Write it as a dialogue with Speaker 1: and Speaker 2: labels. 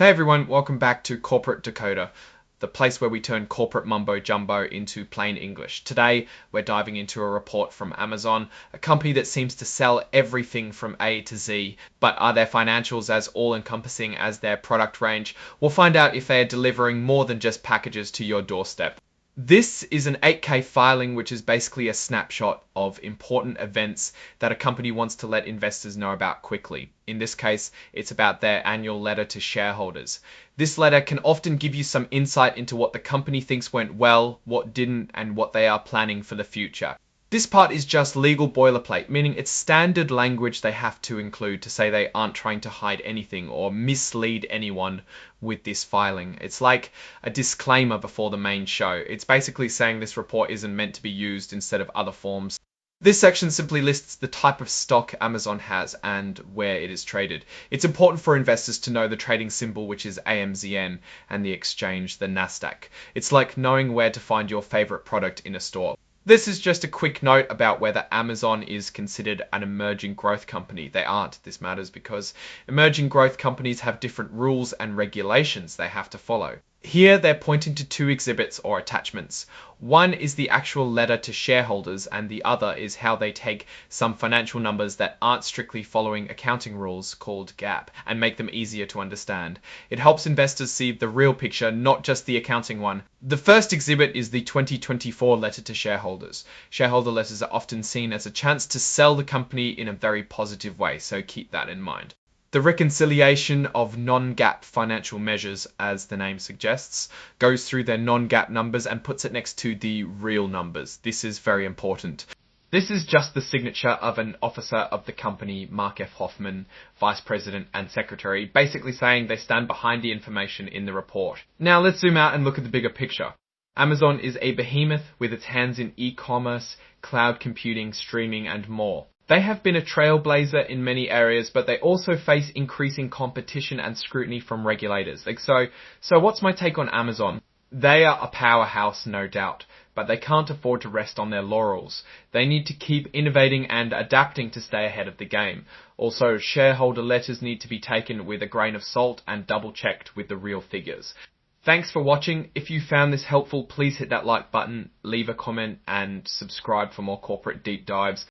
Speaker 1: Hey everyone, welcome back to Corporate Decoder, the place where we turn corporate mumbo jumbo into plain English. Today, we're diving into a report from Amazon, a company that seems to sell everything from A to Z, but are their financials as all-encompassing as their product range? We'll find out if they are delivering more than just packages to your doorstep. This is an 8K filing, which is basically a snapshot of important events that a company wants to let investors know about quickly. In this case, it's about their annual letter to shareholders. This letter can often give you some insight into what the company thinks went well, what didn't, and what they are planning for the future. This part is just legal boilerplate, meaning it's standard language they have to include to say they aren't trying to hide anything or mislead anyone with this filing. It's like a disclaimer before the main show. It's basically saying this report isn't meant to be used instead of other forms. This section simply lists the type of stock Amazon has and where it is traded. It's important for investors to know the trading symbol, which is AMZN, and the exchange, the Nasdaq. It's like knowing where to find your favorite product in a store. This is just a quick note about whether Amazon is considered an emerging growth company. They aren't. This matters because emerging growth companies have different rules and regulations they have to follow. Here they're pointing to two exhibits or attachments. One is the actual letter to shareholders and the other is how they take some financial numbers that aren't strictly following accounting rules called GAAP and make them easier to understand. It helps investors see the real picture, not just the accounting one. The first exhibit is the 2024 letter to shareholders. Shareholder letters are often seen as a chance to sell the company in a very positive way, so keep that in mind. The reconciliation of non-GAAP financial measures, as the name suggests, goes through their non-GAAP numbers and puts it next to the real numbers. This is very important. This is just the signature of an officer of the company, Mark F. Hoffman, Vice President and Secretary, basically saying they stand behind the information in the report. Now let's zoom out and look at the bigger picture. Amazon is a behemoth with its hands in e-commerce, cloud computing, streaming, and more. They have been a trailblazer in many areas, but they also face increasing competition and scrutiny from regulators. So what's my take on Amazon? They are a powerhouse, no doubt, but they can't afford to rest on their laurels. They need to keep innovating and adapting to stay ahead of the game. Also, shareholder letters need to be taken with a grain of salt and double-checked with the real figures. Thanks for watching. If you found this helpful, please hit that like button, leave a comment, and subscribe for more corporate deep dives.